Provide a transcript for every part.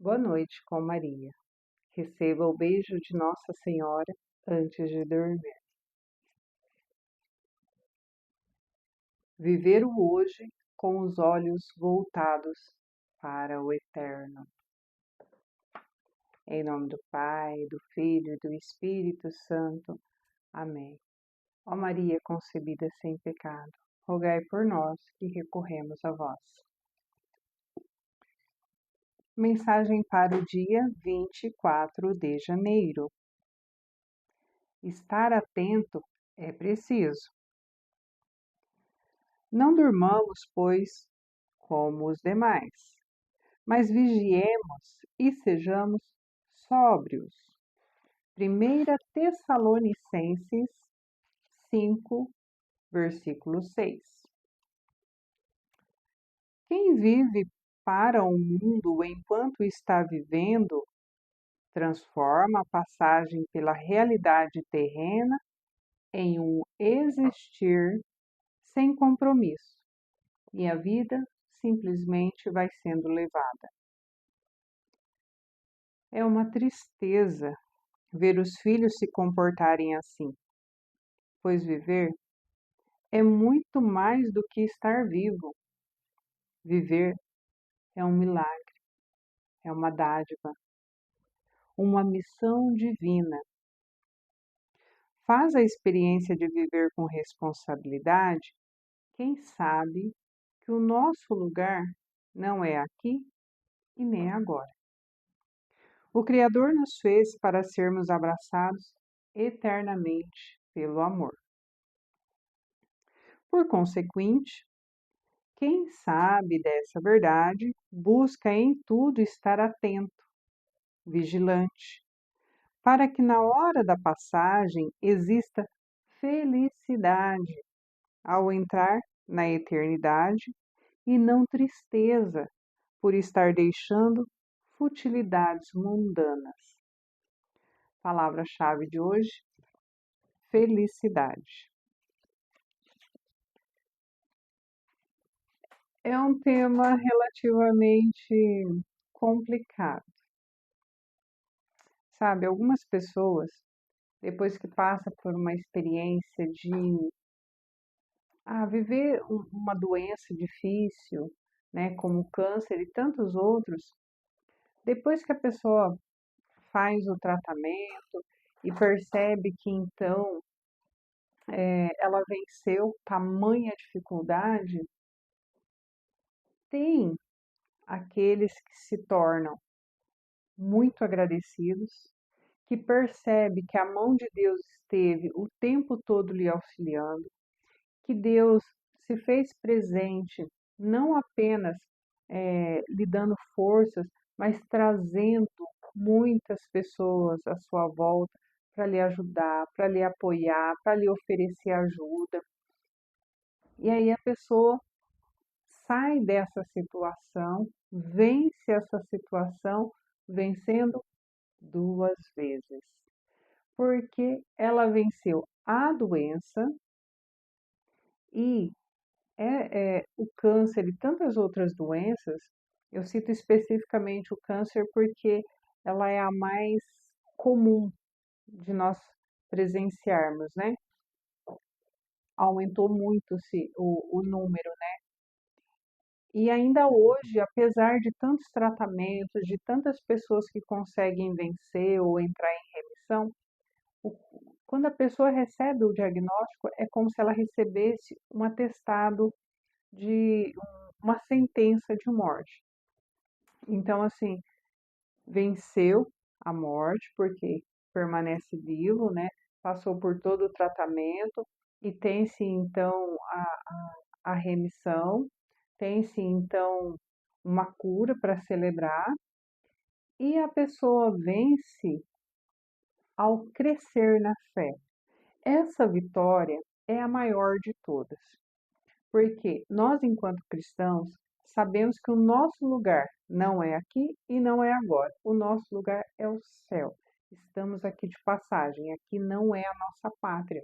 Boa noite com Maria. Receba o beijo de Nossa Senhora antes de dormir. Viver o hoje com os olhos voltados para o eterno. Em nome do Pai, do Filho e do Espírito Santo. Amém. Ó Maria concebida sem pecado, rogai por nós que recorremos a vós. Mensagem para o dia 24 de janeiro. Estar atento é preciso. Não durmamos, pois, como os demais, mas vigiemos e sejamos sóbrios. 1 Tessalonicenses 5, versículo 6. Quem vive para o mundo enquanto está vivendo, transforma a passagem pela realidade terrena em um existir sem compromisso, e a vida simplesmente vai sendo levada. É uma tristeza ver os filhos se comportarem assim, pois viver é muito mais do que estar vivo. Viver é um milagre, é uma dádiva, uma missão divina. Faz a experiência de viver com responsabilidade, quem sabe que o nosso lugar não é aqui e nem agora. O Criador nos fez para sermos abraçados eternamente pelo amor. Por consequente, quem sabe dessa verdade busca em tudo estar atento, vigilante, para que na hora da passagem exista felicidade ao entrar na eternidade e não tristeza por estar deixando futilidades mundanas. Palavra-chave de hoje: felicidade. É um tema relativamente complicado. Sabe, algumas pessoas, depois que passam por uma experiência de viver uma doença difícil, né, como o câncer e tantos outros, depois que a pessoa faz o tratamento e percebe que então ela venceu tamanha dificuldade, tem aqueles que se tornam muito agradecidos, que percebe que a mão de Deus esteve o tempo todo lhe auxiliando, que Deus se fez presente, não apenas lhe dando forças, mas trazendo muitas pessoas à sua volta para lhe ajudar, para lhe apoiar, para lhe oferecer ajuda. E aí a pessoa sai dessa situação, vence essa situação, vencendo duas vezes, porque ela venceu a doença e o câncer e tantas outras doenças. Eu cito especificamente o câncer porque ela é a mais comum de nós presenciarmos, né? Aumentou muito o número, né? E ainda hoje, apesar de tantos tratamentos, de tantas pessoas que conseguem vencer ou entrar em remissão, quando a pessoa recebe o diagnóstico, é como se ela recebesse um atestado de uma sentença de morte. Então, assim, venceu a morte porque permanece vivo, né? Passou por todo o tratamento e tem-se então a remissão, tem-se então uma cura para celebrar e a pessoa vence ao crescer na fé. Essa vitória é a maior de todas, porque nós, enquanto cristãos, sabemos que o nosso lugar não é aqui e não é agora. O nosso lugar é o céu. Estamos aqui de passagem, aqui não é a nossa pátria.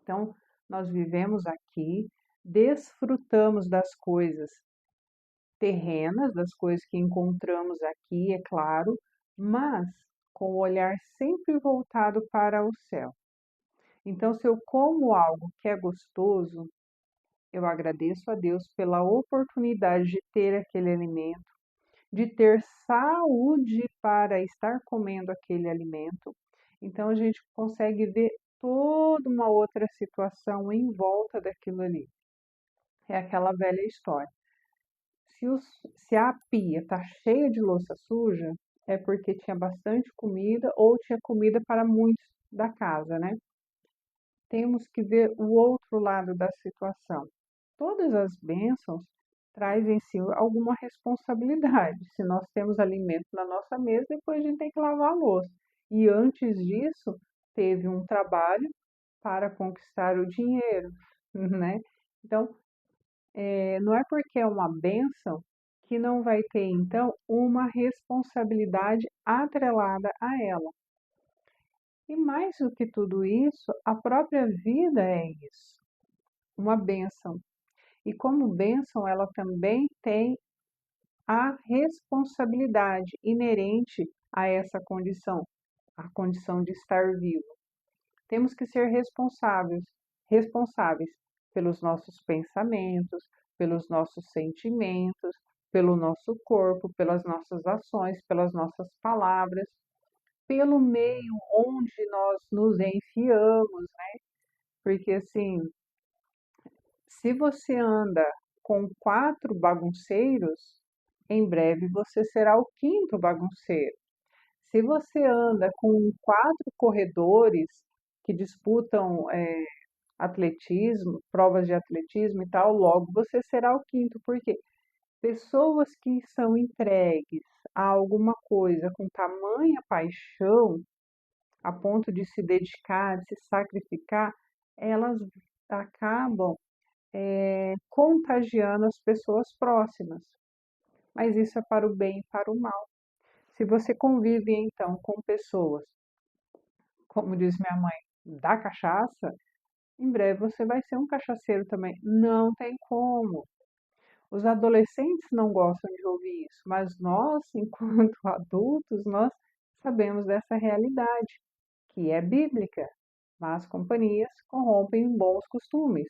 Então, nós vivemos aqui, desfrutamos das coisas terrenas, das coisas que encontramos aqui, é claro, mas com o olhar sempre voltado para o céu. Então, se eu como algo que é gostoso, eu agradeço a Deus pela oportunidade de ter aquele alimento, de ter saúde para estar comendo aquele alimento. Então, a gente consegue ver toda uma outra situação em volta daquilo ali. É aquela velha história. Se a pia está cheia de louça suja, é porque tinha bastante comida ou tinha comida para muitos da casa, né? Temos que ver o outro lado da situação. Todas as bênçãos trazem em si alguma responsabilidade. Se nós temos alimento na nossa mesa, depois a gente tem que lavar a louça. E antes disso, teve um trabalho para conquistar o dinheiro, né? Então, não é porque é uma bênção que não vai ter, então, uma responsabilidade atrelada a ela. E mais do que tudo isso, a própria vida é isso, uma bênção. E como bênção, ela também tem a responsabilidade inerente a essa condição, a condição de estar vivo. Temos que ser responsáveis pelos nossos pensamentos, pelos nossos sentimentos, pelo nosso corpo, pelas nossas ações, pelas nossas palavras, pelo meio onde nós nos enfiamos, porque assim, se você anda com 4 bagunceiros, em breve você será o quinto bagunceiro. Se você anda com 4 corredores que disputam atletismo, provas de atletismo e tal, logo você será o quinto, porque pessoas que são entregues a alguma coisa com tamanha paixão, a ponto de se dedicar, de se sacrificar, elas acabam contagiando as pessoas próximas. Mas isso é para o bem e para o mal. Se você convive então com pessoas, como diz minha mãe, da cachaça, em breve você vai ser um cachaceiro também. Não tem como. Os adolescentes não gostam de ouvir isso, mas nós, enquanto adultos, nós sabemos dessa realidade, que é bíblica. Más companhias corrompem bons costumes.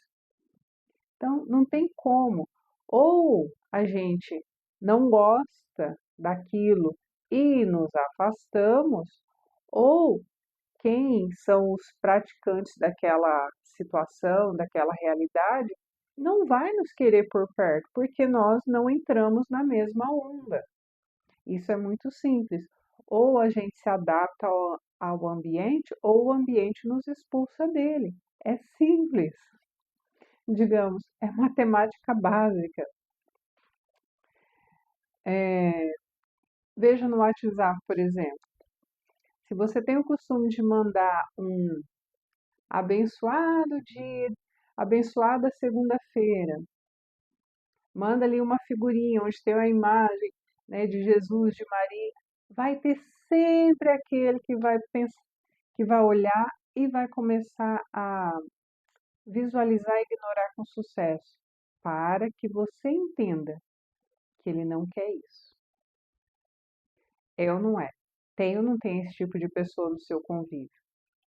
Então, não tem como. Ou a gente não gosta daquilo e nos afastamos, ou quem são os praticantes daquela situação, daquela realidade, não vai nos querer por perto, porque nós não entramos na mesma onda. Isso é muito simples. Ou a gente se adapta ao ambiente, ou o ambiente nos expulsa dele. É simples, digamos, é matemática básica. Veja no WhatsApp, por exemplo, se você tem o costume de mandar um abençoado dia, abençoada segunda-feira, manda ali uma figurinha onde tem a imagem, né, de Jesus, de Maria, vai ter sempre aquele que vai pensar, que vai olhar e vai começar a visualizar e ignorar com sucesso, para que você entenda que ele não quer isso. É ou não é? Tem ou não tem esse tipo de pessoa no seu convívio?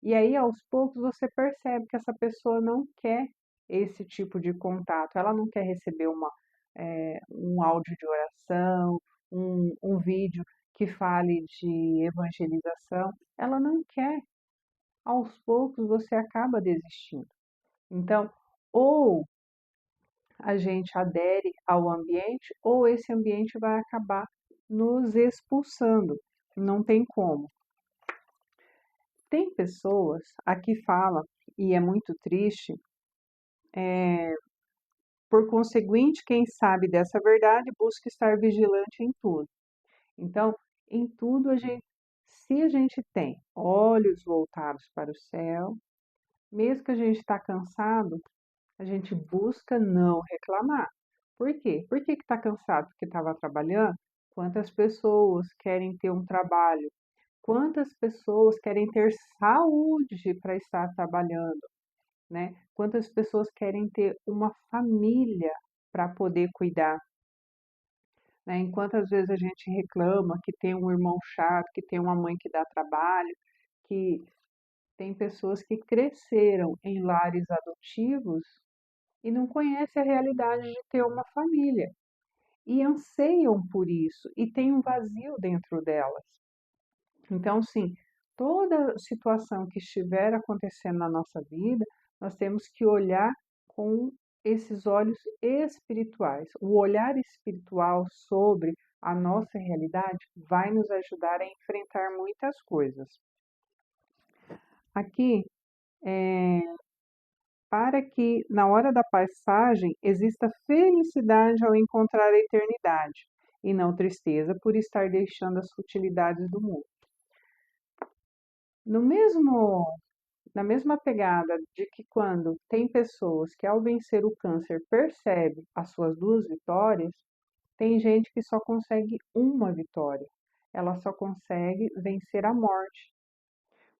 E aí, aos poucos, você percebe que essa pessoa não quer esse tipo de contato. Ela não quer receber um áudio de oração, um vídeo que fale de evangelização. Ela não quer. Aos poucos, você acaba desistindo. Então, ou a gente adere ao ambiente, ou esse ambiente vai acabar nos expulsando. Não tem como. Tem pessoas, aqui fala, e é muito triste, por conseguinte, quem sabe dessa verdade busca estar vigilante em tudo. Então, em tudo se a gente tem olhos voltados para o céu, mesmo que a gente está cansado, a gente busca não reclamar. Por quê? Por que está cansado? Porque estava trabalhando? Quantas pessoas querem ter um trabalho? Quantas pessoas querem ter saúde para estar trabalhando, né? Quantas pessoas querem ter uma família para poder cuidar? né? Enquanto às vezes a gente reclama que tem um irmão chato, que tem uma mãe que dá trabalho, que tem pessoas que cresceram em lares adotivos e não conhecem a realidade de ter uma família e anseiam por isso e tem um vazio dentro delas. Então, sim, toda situação que estiver acontecendo na nossa vida, nós temos que olhar com esses olhos espirituais. O olhar espiritual sobre a nossa realidade vai nos ajudar a enfrentar muitas coisas. Aqui, para que na hora da passagem exista felicidade ao encontrar a eternidade, e não tristeza por estar deixando as futilidades do mundo. No mesmo Na mesma pegada de que quando tem pessoas que ao vencer o câncer percebe as suas duas vitórias, tem gente que só consegue uma vitória. Ela só consegue vencer a morte,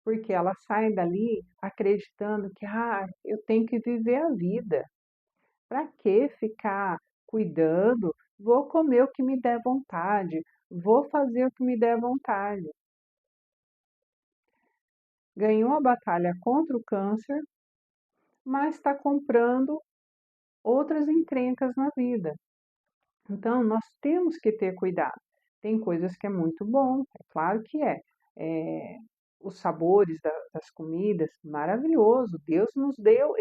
porque ela sai dali acreditando que eu tenho que viver a vida. Para que ficar cuidando? Vou comer o que me der vontade, vou fazer o que me der vontade. Ganhou a batalha contra o câncer, mas está comprando outras encrencas na vida. Então, nós temos que ter cuidado. Tem coisas que é muito bom, é claro que é. É, os sabores das comidas, maravilhoso. Deus nos deu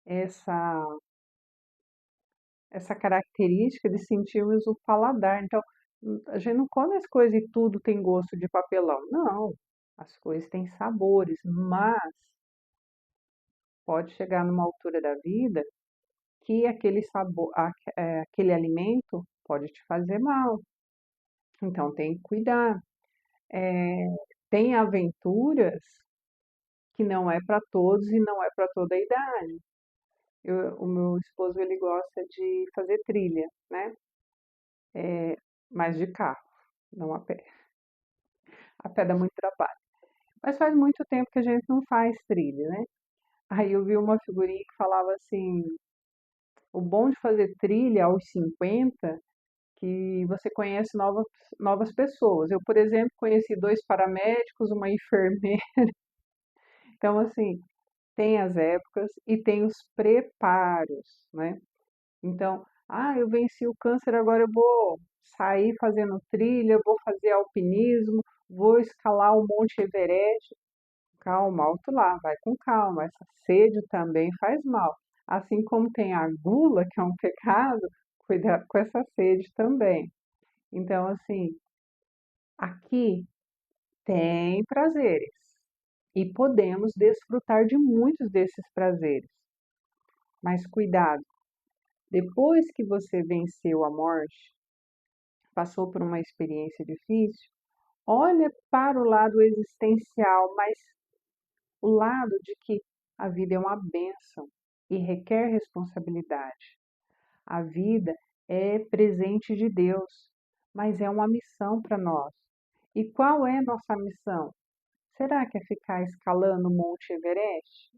essa, essa característica de sentirmos o paladar. Então, a gente não come as coisas e tudo tem gosto de papelão. Não, as coisas têm sabores, mas pode chegar numa altura da vida que aquele sabor, aquele alimento pode te fazer mal. Então tem que cuidar. Tem aventuras que não é para todos e não é para toda a idade. O meu esposo ele gosta de fazer trilha, né? Mas de carro, não a pé. A pé dá muito trabalho. Mas faz muito tempo que a gente não faz trilha, né? Aí eu vi uma figurinha que falava assim: o bom de fazer trilha aos 50 que você conhece novas pessoas. Eu, por exemplo, conheci dois paramédicos, uma enfermeira. Então, assim, tem as épocas e tem os preparos, né? Então, eu venci o câncer, agora eu vou sair fazendo trilha, vou fazer alpinismo, vou escalar o Monte Everest. Calma, alto lá, vai com calma. Essa sede também faz mal. Assim como tem a gula, que é um pecado, cuidado com essa sede também. Então, assim, aqui tem prazeres e podemos desfrutar de muitos desses prazeres. Mas cuidado, depois que você venceu a morte, passou por uma experiência difícil, olha para o lado existencial, mas o lado de que a vida é uma bênção e requer responsabilidade. A vida é presente de Deus, mas é uma missão para nós. E qual é a nossa missão? Será que é ficar escalando o Monte Everest?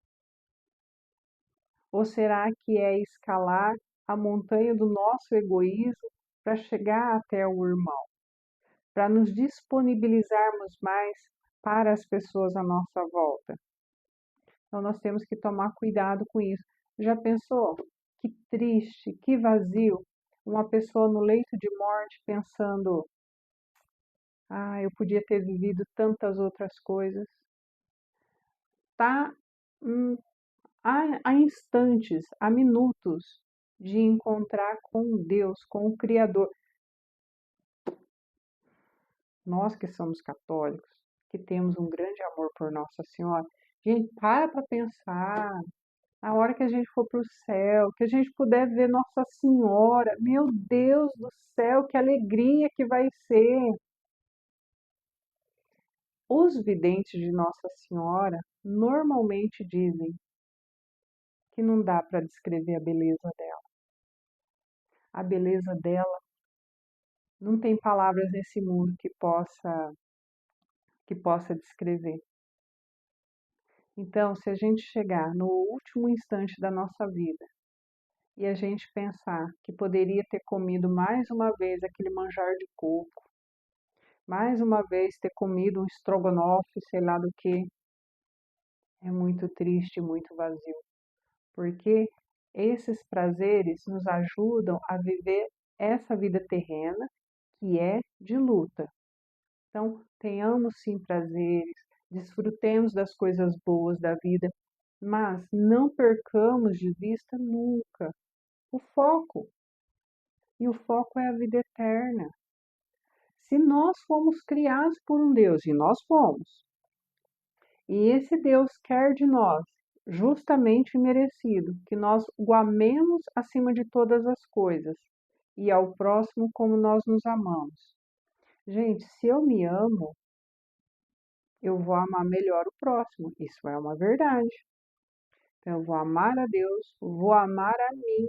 Ou será que é escalar a montanha do nosso egoísmo para chegar até o irmão? Para nos disponibilizarmos mais para as pessoas à nossa volta? Então nós temos que tomar cuidado com isso. Já pensou? Que triste, que vazio. Uma pessoa no leito de morte pensando: eu podia ter vivido tantas outras coisas. Tá hum, há instantes, há minutos de encontrar com Deus, com o Criador. Nós que somos católicos, que temos um grande amor por Nossa Senhora, gente, para pensar. A hora que a gente for para o céu, que a gente puder ver Nossa Senhora, meu Deus do céu, que alegria que vai ser. Os videntes de Nossa Senhora normalmente dizem que não dá para descrever a beleza dela. A beleza dela não tem palavras nesse mundo que possa descrever. Então, se a gente chegar no último instante da nossa vida e a gente pensar que poderia ter comido mais uma vez aquele manjar de coco, mais uma vez ter comido um estrogonofe, sei lá do que, é muito triste, muito vazio, porque esses prazeres nos ajudam a viver essa vida terrena que é de luta. Então, tenhamos sim prazeres, desfrutemos das coisas boas da vida, mas não percamos de vista nunca o foco. E o foco é a vida eterna. Se nós fomos criados por um Deus, e nós fomos, e esse Deus quer de nós, justamente e merecido, que nós o amemos acima de todas as coisas, e ao próximo como nós nos amamos. Gente, se eu me amo, eu vou amar melhor o próximo. Isso é uma verdade. Então, eu vou amar a Deus, vou amar a mim,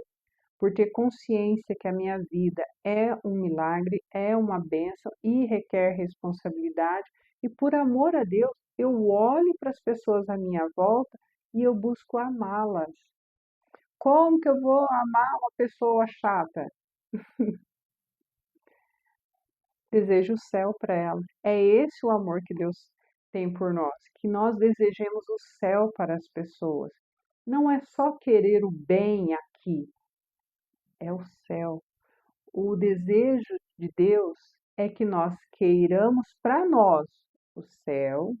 por ter consciência que a minha vida é um milagre, é uma bênção e requer responsabilidade. E por amor a Deus, eu olho para as pessoas à minha volta e eu busco amá-las. Como que eu vou amar uma pessoa chata? Desejo o céu para ela. É esse o amor que Deus tem por nós, que nós desejemos o céu para as pessoas. Não é só querer o bem aqui, é o céu. O desejo de Deus é que nós queiramos para nós o céu,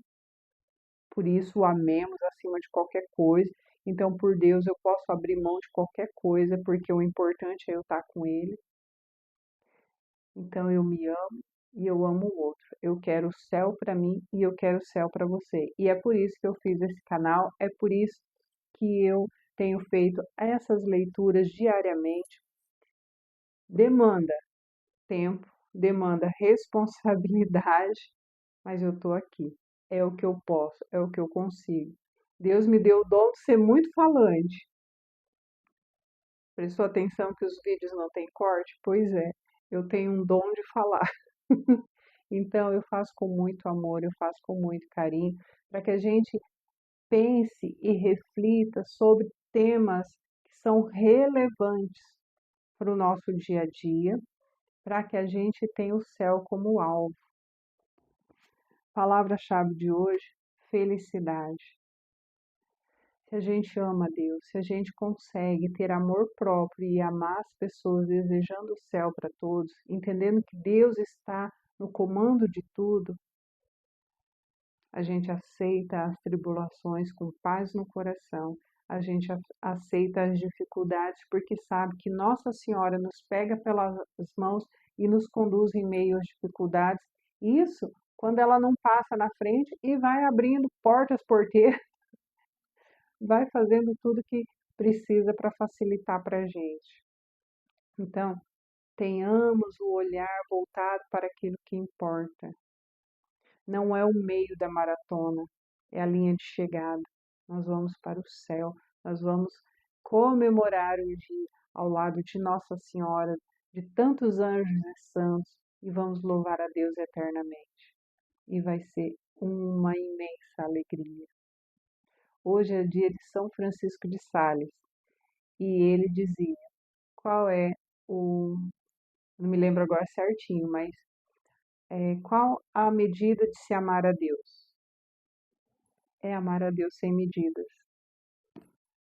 por isso o amemos acima de qualquer coisa. Então, por Deus, eu posso abrir mão de qualquer coisa, porque o importante é eu estar com Ele. Então, eu me amo e eu amo o outro. Eu quero o céu para mim e eu quero o céu para você. E é por isso que eu fiz esse canal, é por isso que eu tenho feito essas leituras diariamente. Demanda tempo, demanda responsabilidade, mas eu estou aqui. É o que eu posso, é o que eu consigo. Deus me deu o dom de ser muito falante. Prestou atenção que os vídeos não têm corte? Pois é, eu tenho um dom de falar. Então eu faço com muito amor, eu faço com muito carinho, para que a gente pense e reflita sobre temas que são relevantes para o nosso dia a dia, para que a gente tenha o céu como alvo. Palavra-chave de hoje: felicidade. Se a gente ama Deus, se a gente consegue ter amor próprio e amar as pessoas desejando o céu para todos, entendendo que Deus está no comando de tudo, a gente aceita as tribulações com paz no coração, a gente aceita as dificuldades porque sabe que Nossa Senhora nos pega pelas mãos e nos conduz em meio às dificuldades. Isso quando ela não passa na frente e vai abrindo portas, porteiras, vai fazendo tudo que precisa para facilitar para a gente. Então, tenhamos o olhar voltado para aquilo que importa. Não é o meio da maratona, é a linha de chegada. Nós vamos para o céu, nós vamos comemorar o dia ao lado de Nossa Senhora, de tantos anjos e santos, e vamos louvar a Deus eternamente. E vai ser uma imensa alegria. Hoje é dia de São Francisco de Sales e ele dizia: qual é o. Não me lembro agora certinho, mas qual a medida de se amar a Deus? É amar a Deus sem medidas.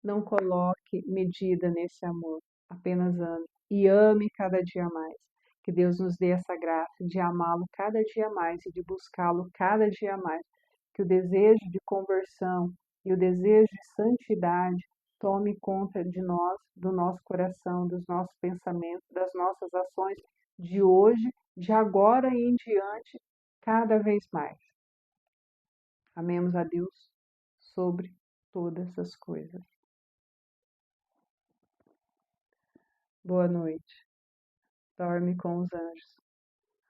Não coloque medida nesse amor, apenas ame. E ame cada dia mais. Que Deus nos dê essa graça de amá-lo cada dia mais e de buscá-lo cada dia mais. Que o desejo de conversão e o desejo de santidade tome conta de nós, do nosso coração, dos nossos pensamentos, das nossas ações de hoje, de agora e em diante, cada vez mais. Amemos a Deus sobre todas as coisas. Boa noite. Dorme com os anjos.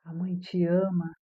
A mãe te ama.